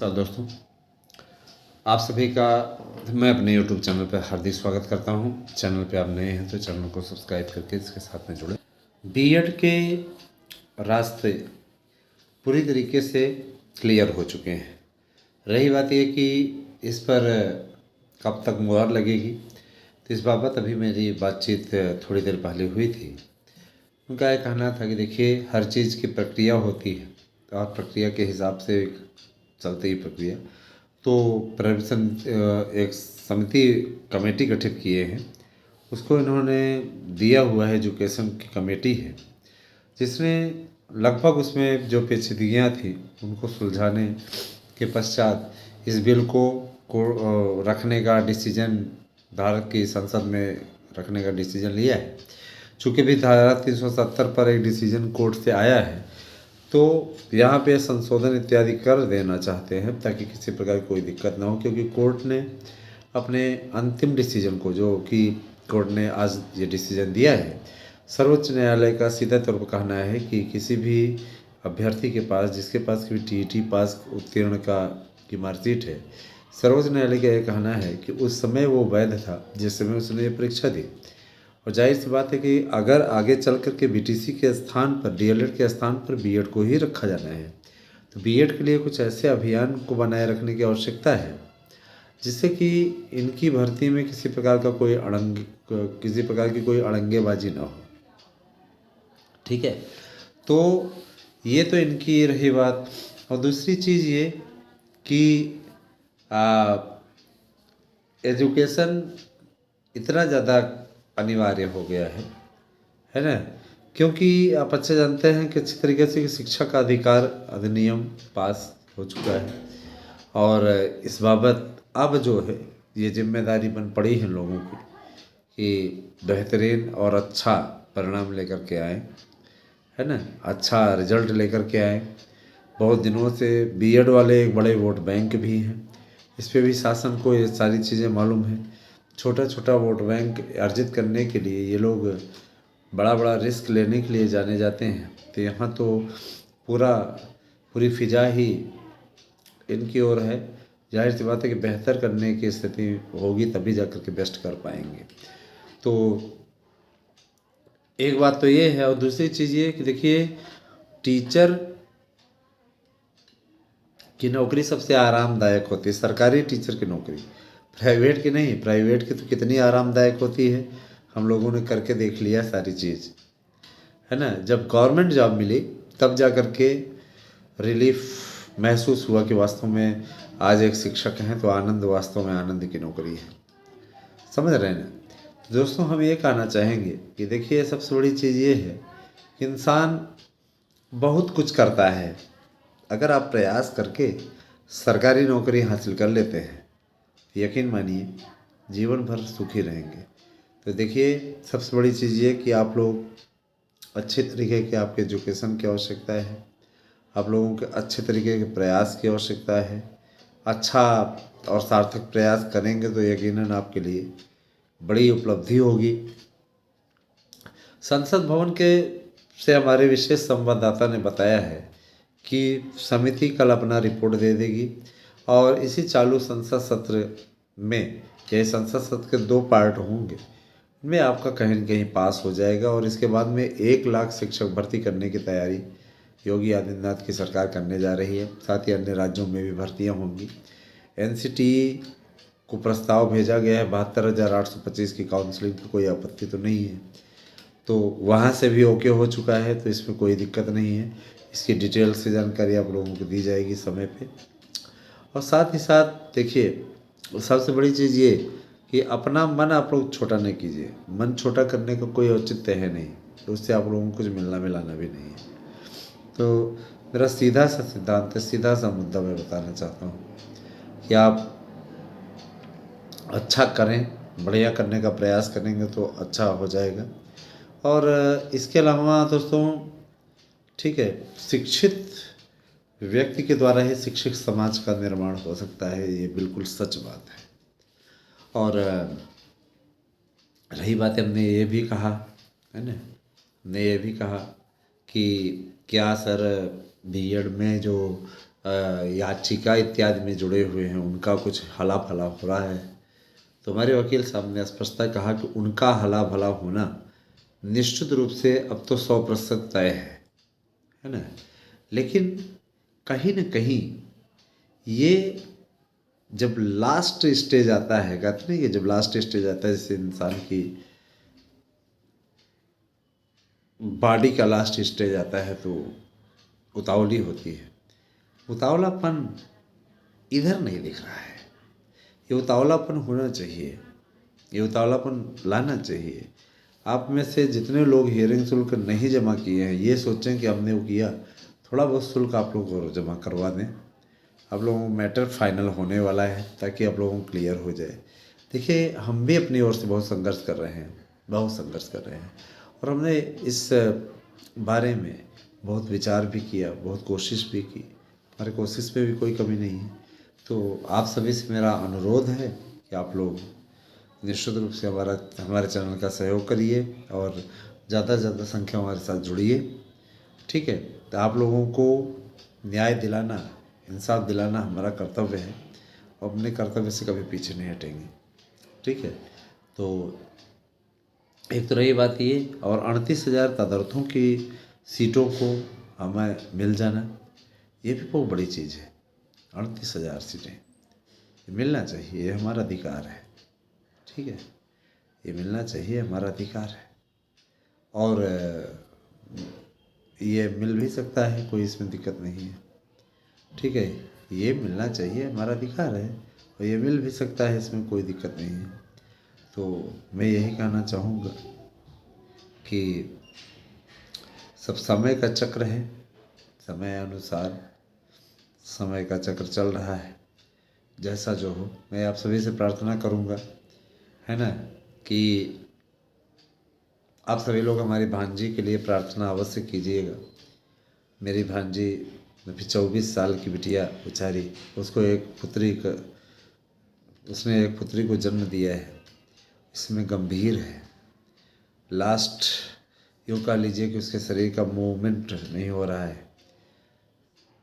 नमस्कार दोस्तों, आप सभी का मैं अपने YouTube चैनल पर हार्दिक स्वागत करता हूं। चैनल पे आप नए हैं तो चैनल को सब्सक्राइब करके इसके साथ में जुड़े। बीएड के रास्ते पूरी तरीके से क्लियर हो चुके हैं। रही बात ये कि इस पर कब तक मुहर लगेगी, तो इस बाबत अभी मेरी बातचीत थोड़ी देर पहले हुई थी। उनका ये कहना था कि देखिए, हर चीज़ की प्रक्रिया होती है और प्रक्रिया के हिसाब से चलती ही प्रक्रिया। तो प्रवसन एक समिति कमेटी गठित किए हैं, उसको इन्होंने दिया हुआ है, एजुकेशन की कमेटी है, जिसने लगभग उसमें जो पेचीदगियाँ थी उनको सुलझाने के पश्चात इस बिल को रखने का डिसीजन, भारत की संसद में रखने का डिसीजन लिया है। चूँकि भी धारा 370 पर एक डिसीजन कोर्ट से आया है, तो यहाँ पे संशोधन इत्यादि कर देना चाहते हैं ताकि किसी प्रकार की कोई दिक्कत ना हो, क्योंकि कोर्ट ने अपने अंतिम डिसीजन को, जो कि कोर्ट ने आज ये डिसीजन दिया है, सर्वोच्च न्यायालय का सीधा तौर पर कहना है कि किसी भी अभ्यर्थी के पास, जिसके पास भी टीईटी पास उत्तीर्ण की मार्कशीट है, सर्वोच्च न्यायालय का यह कहना है कि उस समय वो वैध था जिस समय उसने ये परीक्षा दी। और जाहिर सी बात है कि अगर आगे चल कर के बीटीसी के स्थान पर, डीएलएड के स्थान पर बीएड को ही रखा जाना है, तो बीएड के लिए कुछ ऐसे अभियान को बनाए रखने की आवश्यकता है जिससे कि इनकी भर्ती में किसी प्रकार की कोई अड़ंगेबाजी ना हो। ठीक है, तो ये तो इनकी रही बात। और दूसरी चीज़ ये कि एजुकेशन इतना ज़्यादा अनिवार्य हो गया है ना, क्योंकि आप अच्छे जानते हैं कि अच्छी तरीके से शिक्षा का अधिकार अधिनियम पास हो चुका है और इस बाबत अब जो है ये जिम्मेदारी बन पड़ी है लोगों की कि बेहतरीन और अच्छा परिणाम लेकर के आए, है ना, अच्छा रिजल्ट लेकर के आए। बहुत दिनों से बीएड वाले एक बड़े वोट बैंक भी हैं, इस पे भी शासन को ये सारी चीज़ें मालूम है। छोटा छोटा वोट बैंक अर्जित करने के लिए ये लोग बड़ा बड़ा रिस्क लेने के लिए जाने जाते हैं, तो यहाँ तो पूरी फिजा ही इनकी ओर है। जाहिर सी बात है कि बेहतर करने की स्थिति होगी तभी जाकर के बेस्ट कर पाएंगे। तो एक बात तो ये है, और दूसरी चीज़ ये कि देखिए, टीचर की नौकरी सबसे आरामदायक होती है, सरकारी टीचर की नौकरी, प्राइवेट की नहीं। प्राइवेट की तो कितनी आरामदायक होती है, हम लोगों ने करके देख लिया सारी चीज़, है ना। जब गवर्नमेंट जॉब मिली तब जा कर के रिलीफ महसूस हुआ कि वास्तव में आज एक शिक्षक हैं तो आनंद, वास्तव में आनंद की नौकरी है। समझ रहे हैं ना दोस्तों, हम ये कहना चाहेंगे कि देखिए, सबसे बड़ी चीज़ ये है कि इंसान बहुत कुछ करता है। अगर आप प्रयास करके सरकारी नौकरी हासिल कर लेते हैं, यकीन मानिए जीवन भर सुखी रहेंगे। तो देखिए, सबसे बड़ी चीज़ ये कि आप लोग अच्छे तरीके के, आपके एजुकेशन की आवश्यकता है, आप लोगों के अच्छे तरीके के प्रयास की आवश्यकता है। अच्छा और सार्थक प्रयास करेंगे तो यकीनन आपके लिए बड़ी उपलब्धि होगी। संसद भवन के से हमारे विशेष संवाददाता ने बताया है कि समिति कल अपना रिपोर्ट दे देगी और इसी चालू संसद सत्र में, यह संसद सत्र के 2 पार्ट होंगे, इनमें आपका कहीं न कहीं पास हो जाएगा। और इसके बाद में 1 लाख शिक्षक भर्ती करने की तैयारी योगी आदित्यनाथ की सरकार करने जा रही है। साथ ही अन्य राज्यों में भी भर्तियां होंगी। एनसीटीई को प्रस्ताव भेजा गया है 72,825 की काउंसलिंग की, कोई आपत्ति तो नहीं है, तो वहाँ से भी ओके हो चुका है, तो इसमें कोई दिक्कत नहीं है। इसकी डिटेल से जानकारी आप लोगों को दी जाएगी समय पे। और साथ ही साथ देखिए, सबसे बड़ी चीज़ ये कि अपना मन आप लोग छोटा नहीं कीजिए। मन छोटा करने का कोई औचित्य है नहीं, तो उससे आप लोगों को कुछ मिलना मिलाना भी नहीं है। तो मेरा सीधा सा सिद्धांत है, सीधा सा मुद्दा मैं बताना चाहता हूँ कि आप अच्छा करें, बढ़िया करने का प्रयास करेंगे तो अच्छा हो जाएगा। और इसके अलावा दोस्तों, ठीक है, शिक्षित व्यक्ति के द्वारा ही शिक्षित समाज का निर्माण हो सकता है, ये बिल्कुल सच बात है। और रही बात, हमने ये भी कहा, है ना, हमने ये भी कहा कि क्या सर बीएड में जो याचिका इत्यादि में जुड़े हुए हैं, उनका कुछ हला भला हो रहा है। तो हमारे वकील साहब ने स्पष्टता कहा कि उनका हला भला होना निश्चित रूप से अब तो 100% तय है ना। लेकिन कहीं न कहीं ये जब लास्ट स्टेज आता है, कहते नहीं कि जब लास्ट स्टेज आता है, जैसे इंसान की बॉडी का लास्ट स्टेज आता है तो उतावली होती है। उतावलापन इधर नहीं दिख रहा है। ये उतावलापन होना चाहिए, ये उतावलापन लाना चाहिए। आप में से जितने लोग हियरिंग शुल्क नहीं जमा किए हैं, ये सोचें कि हमने वो किया, थोड़ा बहुत शुल्क आप लोगों को जमा करवा दें। आप लोगों को मैटर फाइनल होने वाला है ताकि आप लोगों को क्लियर हो जाए। देखिए, हम भी अपनी ओर से बहुत संघर्ष कर रहे हैं, बहुत संघर्ष कर रहे हैं, और हमने इस बारे में बहुत विचार भी किया, बहुत कोशिश भी की। हमारी कोशिश में भी कोई कमी नहीं है। तो आप सभी से मेरा अनुरोध है कि आप लोग निश्चित रूप से हमारे चैनल का सहयोग करिए और ज़्यादा से ज़्यादा संख्या हमारे साथ जुड़िए। ठीक है, तो आप लोगों को न्याय दिलाना, इंसाफ दिलाना हमारा कर्तव्य है और अपने कर्तव्य से कभी पीछे नहीं हटेंगे। ठीक है, तो एक तो रही बात ये, और 38,000 तदर्थों की सीटों को हमें मिल जाना, ये भी बहुत बड़ी चीज़ है। 38,000 सीटें मिलना चाहिए, ये हमारा अधिकार है। ठीक है, ये मिलना चाहिए, हमारा अधिकार है, और ये मिल भी सकता है, कोई इसमें दिक्कत नहीं है। ठीक है, ये मिलना चाहिए, हमारा अधिकार है, और ये मिल भी सकता है, इसमें कोई दिक्कत नहीं है। तो मैं यही कहना चाहूँगा कि सब समय का चक्र है, समय अनुसार समय का चक्र चल रहा है। जैसा जो हो, मैं आप सभी से प्रार्थना करूँगा, है ना, कि आप सभी लोग हमारी भांजी के लिए प्रार्थना अवश्य कीजिएगा। मेरी भांजी अभी 24 साल की बिटिया बेचारी, उसको उसने एक पुत्री को जन्म दिया है। इसमें गंभीर है, लास्ट यूँ कह लीजिए कि उसके शरीर का मूवमेंट नहीं हो रहा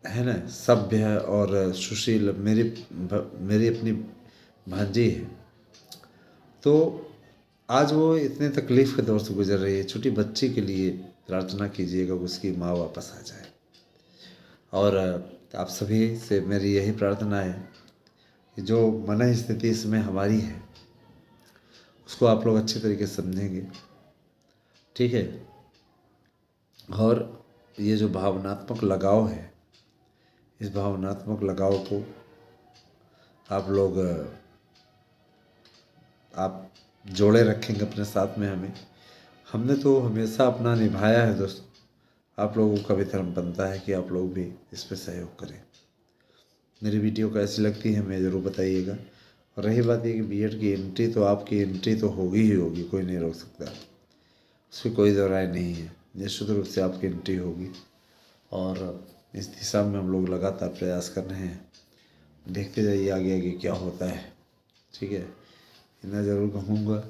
है ना। सभ्य और सुशील मेरी अपनी भांजी है। तो आज वो इतने तकलीफ़ के दौर से गुजर रही है। छोटी बच्ची के लिए प्रार्थना कीजिएगा कि उसकी माँ वापस आ जाए। और आप सभी से मेरी यही प्रार्थना है कि जो मन स्थिति इसमें हमारी है, उसको आप लोग अच्छे तरीके से समझेंगे। ठीक है, और ये जो भावनात्मक लगाव है, इस भावनात्मक लगाव को आप लोग आप जोड़े रखेंगे अपने साथ में। हमने तो हमेशा अपना निभाया है दोस्तों। आप लोगों का भी धर्म बनता है कि आप लोग भी इस पर सहयोग करें। मेरी वीडियो कैसी लगती है हमें ज़रूर बताइएगा। और रही बात ये कि बीएड की एंट्री तो आपकी एंट्री तो होगी ही होगी, कोई नहीं रोक सकता, उसमें कोई दो राय नहीं है। निश्चित रूप से आपकी एंट्री होगी, और इस दिशा में हम लोग लगातार प्रयास कर रहे हैं। देखते जाइए आगे आगे क्या होता है। ठीक है, इतना ज़रूर कहूँगा,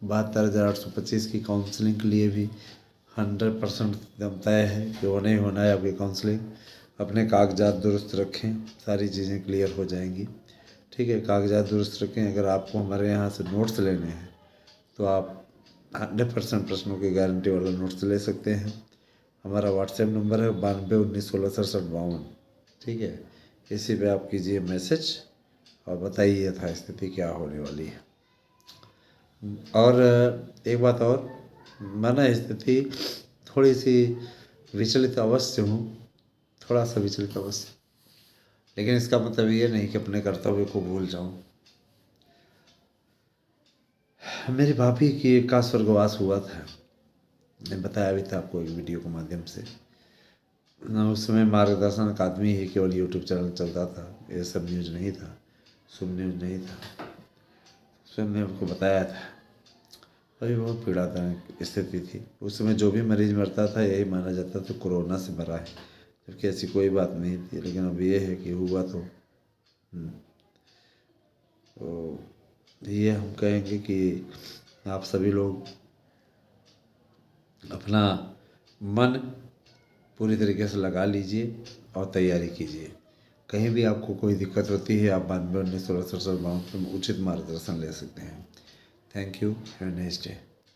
72,825 की काउंसलिंग के लिए भी 100% दम तय है कि होना ही होना है आपकी काउंसलिंग। अपने कागजात दुरुस्त रखें, सारी चीज़ें क्लियर हो जाएंगी। ठीक है, कागजात दुरुस्त रखें। अगर आपको हमारे यहाँ से नोट्स लेने हैं तो आप 100% प्रश्नों की गारंटी वाला नोट्स ले सकते हैं। हमारा व्हाट्सएप नंबर है 9219166752। ठीक है, इसी पे आप कीजिए मैसेज और बताइए यथास्थिति क्या होने वाली है। और एक बात और, मन स्थिति थोड़ी सी विचलित अवश्य हूँ, थोड़ा सा विचलित अवश्य, लेकिन इसका मतलब ये नहीं कि अपने कर्तव्य को भूल जाऊँ। मेरी भाभी का स्वर्गवास हुआ था, मैंने बताया भी था आपको एक वीडियो के माध्यम से। उस समय मार्गदर्शन अकादमी ही केवल यूट्यूब चैनल चलता था, ये सब न्यूज़ नहीं था, शुभ न्यूज़ नहीं था। उसमें मैंने आपको बताया था, अभी बहुत पीड़ादायक स्थिति थी। उस समय जो भी मरीज मरता था यही माना जाता था कोरोना से मरा है, जबकि ऐसी कोई बात नहीं थी। लेकिन अब ये है कि हुआ तो ये हम कहेंगे कि आप सभी लोग अपना मन पूरी तरीके से लगा लीजिए और तैयारी कीजिए। कहीं भी आपको कोई दिक्कत होती है आप 92 19 16 67 52 में उचित मार्गदर्शन ले सकते हैं। Thank you, have a nice day.